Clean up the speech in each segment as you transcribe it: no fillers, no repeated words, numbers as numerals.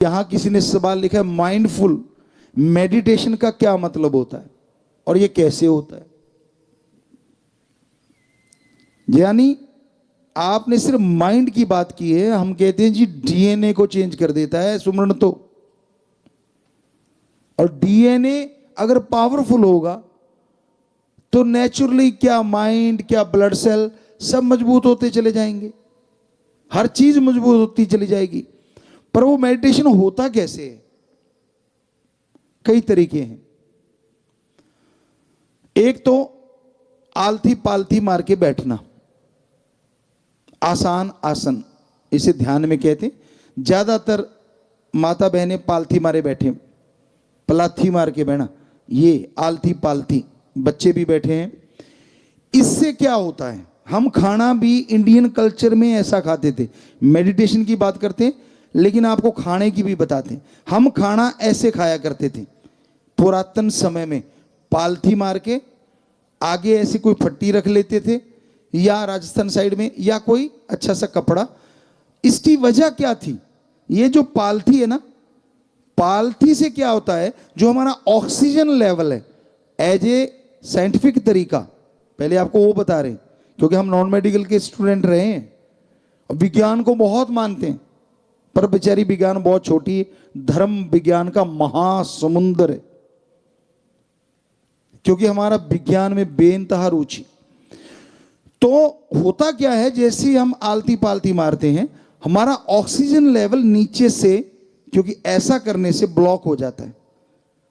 यहां किसी ने सवाल लिखा है, माइंडफुल मेडिटेशन का क्या मतलब होता है और ये कैसे होता है। यानी आपने सिर्फ माइंड की बात की है, हम कहते हैं जी डीएनए को चेंज कर देता है सुमरण तो। और डीएनए अगर पावरफुल होगा तो नेचुरली क्या माइंड, क्या ब्लड सेल सब मजबूत होते चले जाएंगे, हर चीज मजबूत होती चली जाएगी। पर वो मेडिटेशन होता कैसे है? कई तरीके हैं। एक तो आलथी पालथी मार के बैठना, आसान आसन, इसे ध्यान में कहते हैं। ज्यादातर माता बहनें पालथी मारे बैठे, पलाथी मार के बैठना, ये आलथी पालथी, बच्चे भी बैठे हैं। इससे क्या होता है, हम खाना भी इंडियन कल्चर में ऐसा खाते थे। मेडिटेशन की बात करते हैं लेकिन आपको खाने की भी बताते हैं। हम खाना ऐसे खाया करते थे पुरातन समय में, पालथी मार के आगे ऐसे कोई फट्टी रख लेते थे, या राजस्थान साइड में या कोई अच्छा सा कपड़ा। इसकी वजह क्या थी? ये जो पालथी है ना, पालथी से क्या होता है, जो हमारा ऑक्सीजन लेवल है, एज ए साइंटिफिक तरीका, पहले आपको वो बता रहे हैं क्योंकि हम नॉन मेडिकल के स्टूडेंट रहे हैं। विज्ञान को बहुत मानते हैं पर बेचारी विज्ञान बहुत छोटी है, धर्म विज्ञान का महासमुंदर है, क्योंकि हमारा विज्ञान में बेइंतहा रुचि। तो होता क्या है, जैसे ही हम आलती पालती मारते हैं हमारा ऑक्सीजन लेवल नीचे से, क्योंकि ऐसा करने से ब्लॉक हो जाता है,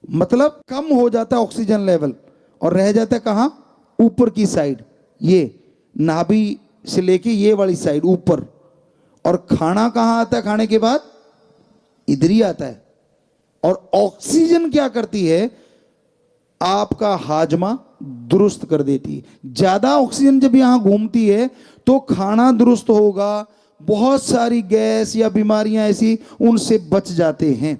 मतलब कम हो जाता है ऑक्सीजन लेवल, और रह जाता है कहां, ऊपर की साइड, ये नाभि से लेके ये वाली साइड ऊपर। और खाना कहां आता है, खाने के बाद इधर ही आता है। और ऑक्सीजन क्या करती है, आपका हाजमा दुरुस्त कर देती है। ज्यादा ऑक्सीजन जब यहां घूमती है तो खाना दुरुस्त होगा, बहुत सारी गैस या बीमारियां ऐसी उनसे बच जाते हैं।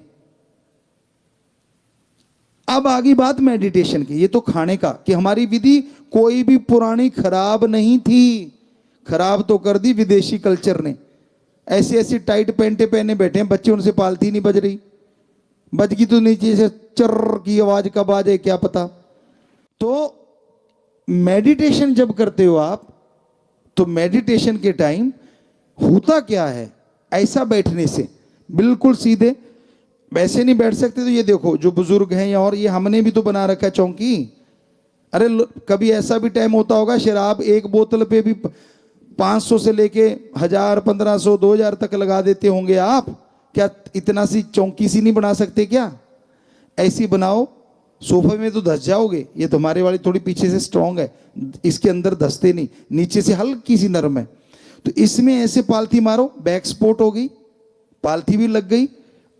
अब आगे बात मेडिटेशन की, ये तो खाने का, कि हमारी विधि कोई भी पुरानी खराब नहीं थी, खराब तो कर दी विदेशी कल्चर ने। ऐसी ऐसी टाइट पैंटे पहने बैठे हैं बच्चे, उनसे पालती नहीं बज रही, बज गई तो नीचे से चर्र की आवाज कब आ जाए क्या पता। तो मेडिटेशन जब करते हो आप, तो मेडिटेशन के टाइम होता क्या है, ऐसा बैठने से बिल्कुल सीधे, वैसे नहीं बैठ सकते। तो ये देखो जो बुजुर्ग हैं, और ये हमने भी तो बना रखा है चौकी। अरे कभी ऐसा भी टाइम होता होगा, शराब एक बोतल पे भी 500 से लेके 1000, 1500, 2000 तक लगा देते होंगे आप। क्या इतना सी चौकी सी नहीं बना सकते क्या? ऐसी बनाओ, सोफे में तो धस जाओगे। ये तुम्हारे वाली थोड़ी पीछे से स्ट्रांग है, इसके अंदर धसते नहीं, नीचे से हल्की सी नरम है। तो इसमें ऐसे पालथी मारो, बैक सपोर्ट हो गई, पालथी भी लग गई,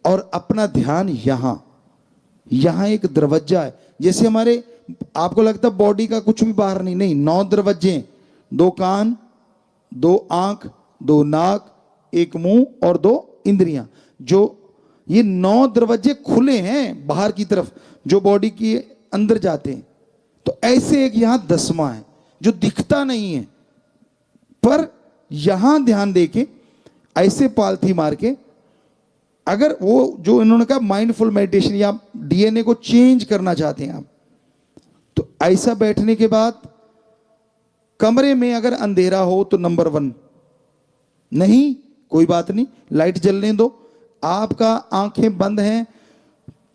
और अपना ध्यान यहां, यहां एक दरवाजा है। जैसे हमारे, आपको लगता है बॉडी का कुछ भी बाहर नहीं, नहीं, 9 दरवाजे, 2 कान, 2 आंख, 2 नाक, 1 मुंह और 2 इंद्रियां। जो ये 9 दरवाजे खुले हैं बाहर की तरफ, जो बॉडी के अंदर जाते हैं। तो ऐसे एक यहां 10वां है जो दिखता नहीं है, पर यहां ध्यान देके ऐसे पालथी मार के, अगर वो जो इन्होंने कहा माइंडफुल मेडिटेशन या डीएनए को चेंज करना चाहते हैं आप, तो ऐसा बैठने के बाद कमरे में अगर अंधेरा हो तो नंबर 1, नहीं कोई बात नहीं, लाइट जलने दो, आपका आंखें बंद हैं,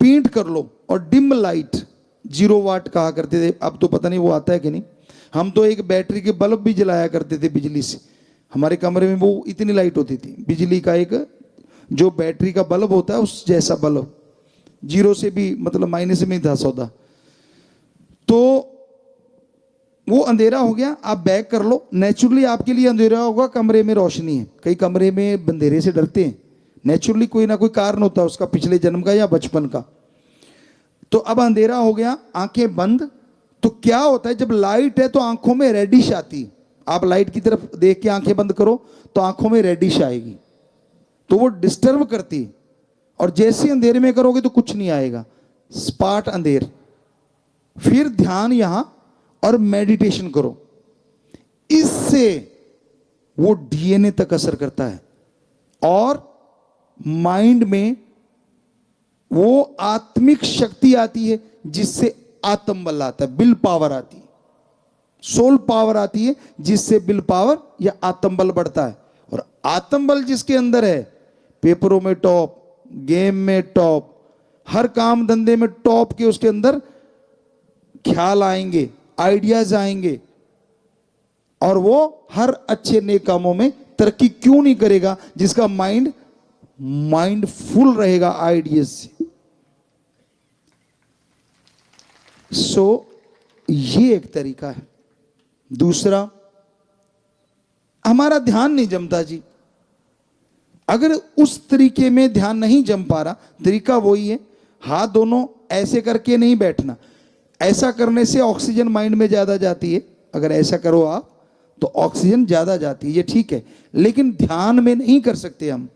पींट कर लो, और डिम लाइट 0 वाट कहा करते थे, अब तो पता नहीं वो आता है कि नहीं। हम तो एक बैटरी के बल्ब भी जलाया करते थे बिजली से, हमारे कमरे में वो इतनी लाइट होती थी, बिजली का एक जो बैटरी का बल्ब होता है उस जैसा बल्ब, 0 से भी मतलब माइनस में था सौदा। तो वो अंधेरा हो गया, आप बैक कर लो, नेचुरली आपके लिए अंधेरा होगा, कमरे में रोशनी है। कई कमरे में अंधेरे से डरते हैं, नेचुरली कोई ना कोई कारण होता है उसका, पिछले जन्म का या बचपन का। तो अब अंधेरा हो गया, आंखें बंद। तो क्या होता है, जब लाइट है तो आंखों में रेडिश आती, आप लाइट की तरफ देख के आंखें बंद करो तो आंखों में रेडिश आएगी, तो वो डिस्टर्ब करती। और जैसे अंधेरे में करोगे तो कुछ नहीं आएगा, स्पाट अंधेर। फिर ध्यान यहां और मेडिटेशन करो, इससे वो डीएनए तक असर करता है और माइंड में वो आत्मिक शक्ति आती है जिससे आत्म बल आता है, विल पावर आती है, सोल पावर आती है जिससे विल पावर या आत्म बल बढ़ता है। और आत्म बल जिसके अंदर है, पेपरों में टॉप, गेम में टॉप, हर काम धंधे में टॉप के उसके अंदर ख्याल आएंगे, आइडियाज आएंगे, और वो हर अच्छे नेक कामों में तरक्की क्यों नहीं करेगा, जिसका माइंड फुल रहेगा आइडियाज से। ये एक तरीका है। दूसरा, हमारा ध्यान नहीं जमता जी। अगर उस तरीके में ध्यान नहीं जम पा रहा, तरीका वही है, हाथ दोनों ऐसे करके नहीं बैठना। ऐसा करने से ऑक्सीजन माइंड में ज्यादा जाती है, अगर ऐसा करो आप तो ऑक्सीजन ज्यादा जाती है, ये ठीक है। लेकिन ध्यान में नहीं कर सकते हम,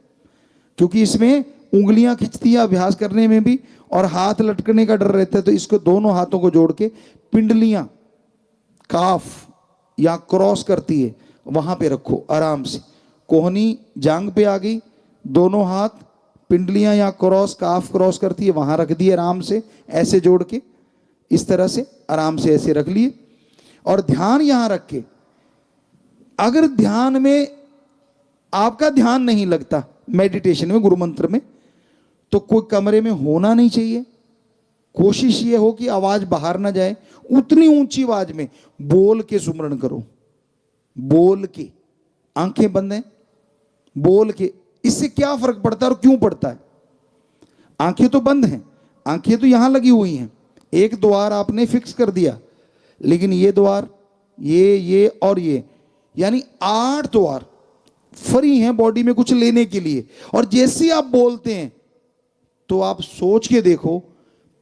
क्योंकि इसमें उंगलियां खिंचती है अभ्यास करने में भी, और हाथ लटकने का डर रहता है। तो इसको दोनों हाथों को जोड़ के पिंडलियां काफ या क्रॉस करती है, वहां पे रखो आराम से। कोहनी जांग पे आ गई, दोनों हाथ पिंडलियां या क्रॉस काफ क्रॉस करती है, वहां रख दिए आराम से, ऐसे जोड़ के इस तरह से आराम से ऐसे रख लिए। और ध्यान यहां रख के, अगर ध्यान में आपका ध्यान नहीं लगता मेडिटेशन में, गुरु मंत्र में, तो कोई कमरे में होना नहीं चाहिए। कोशिश ये हो कि आवाज बाहर ना जाए, उतनी ऊंची आवाज में बोल के सुमरण करो, बोल के, आंखें बंद हैं, बोल के। इससे क्या फर्क पड़ता है और क्यों पड़ता है? आंखें तो बंद हैं, आंखें तो यहां लगी हुई हैं, एक द्वार आपने फिक्स कर दिया, लेकिन ये द्वार, ये और ये, यानी 8 द्वार फ्री हैं बॉडी में कुछ लेने के लिए। और जैसे आप बोलते हैं तो आप सोच के देखो,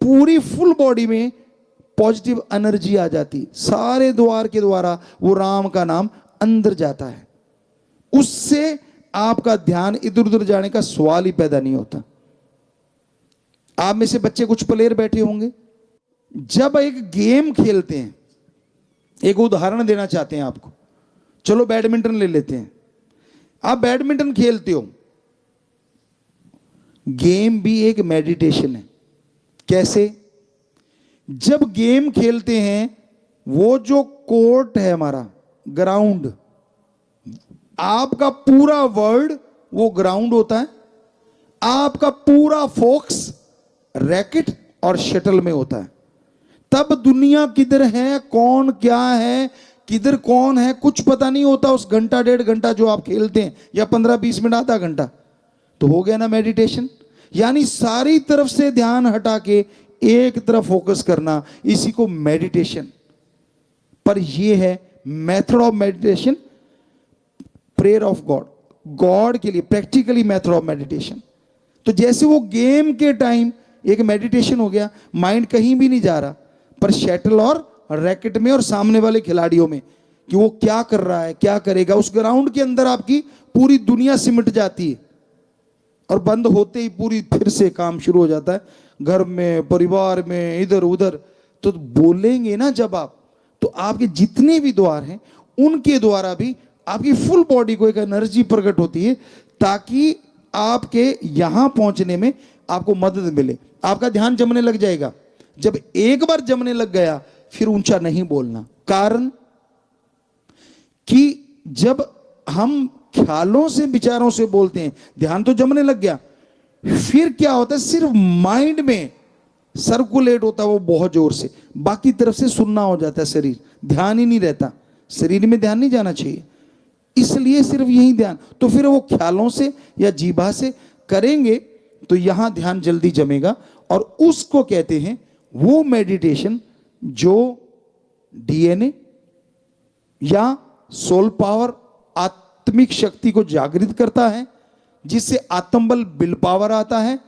पूरी फुल बॉडी में पॉजिटिव एनर्जी आ जाती, सारे द्वार के द्वारा वो राम का नाम अंदर जाता है। उससे आपका ध्यान इधर उधर जाने का सवाल ही पैदा नहीं होता। आप में से बच्चे कुछ प्लेयर बैठे होंगे, जब एक गेम खेलते हैं, एक उदाहरण देना चाहते हैं आपको, चलो बैडमिंटन ले लेते हैं। आप बैडमिंटन खेलते हो, गेम भी एक मेडिटेशन है। कैसे? जब गेम खेलते हैं, वो जो कोर्ट है हमारा, ग्राउंड, आपका पूरा वर्ल्ड वो ग्राउंड होता है, आपका पूरा फोकस रैकेट और शटल में होता है। तब दुनिया किधर है, कौन क्या है, किधर कौन है, कुछ पता नहीं होता उस घंटा 1.5 घंटा जो आप खेलते हैं, या 15-20 मिनट, आधा घंटा। तो हो गया ना मेडिटेशन। यानी सारी तरफ से ध्यान हटा के एक तरफ फोकस करना, इसी को मेडिटेशन। पर यह है method of meditation, prayer of God, God के लिए प्रैक्टिकली मेथड ऑफ मेडिटेशन। तो जैसे वो गेम के टाइम एक मेडिटेशन हो गया, माइंड कहीं भी नहीं जा रहा, पर शटल और रैकेट में और सामने वाले खिलाड़ियों में, कि वो क्या कर रहा है, क्या करेगा, उस ग्राउंड के अंदर आपकी पूरी दुनिया सिमट जाती है। और बंद होते ही पूरी फिर से काम शुरू हो जाता है, घर में, परिवार में, इधर उधर। तो बोलेंगे ना जब आप, तो आपके जितने भी द्वार हैं उनके द्वारा भी आपकी फुल बॉडी को एक एनर्जी प्रकट होती है, ताकि आपके यहां पहुंचने में आपको मदद मिले। आपका ध्यान जमने लग जाएगा। जब एक बार जमने लग गया, फिर ऊंचा नहीं बोलना। कारण कि जब हम ख्यालों से, विचारों से बोलते हैं, ध्यान तो जमने लग गया, फिर क्या होता है, सिर्फ माइंड में सर्कुलेट होता है वो बहुत जोर से, बाकी तरफ से सुनना हो जाता है शरीर, ध्यान ही नहीं रहता। शरीर में ध्यान नहीं जाना चाहिए, इसलिए सिर्फ यही ध्यान। तो फिर वो ख्यालों से या जीभा से करेंगे तो यहां ध्यान जल्दी जमेगा, और उसको कहते हैं वो मेडिटेशन जो डीएनए या सोल पावर, आत्मिक शक्ति को जागृत करता है, जिससे आत्मबल, विल पावर आता है।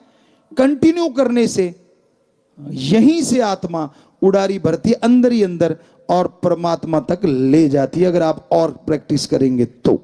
कंटिन्यू करने से यहीं से आत्मा उड़ारी भरती है अंदर ही अंदर, और परमात्मा तक ले जाती है, अगर आप और प्रैक्टिस करेंगे तो।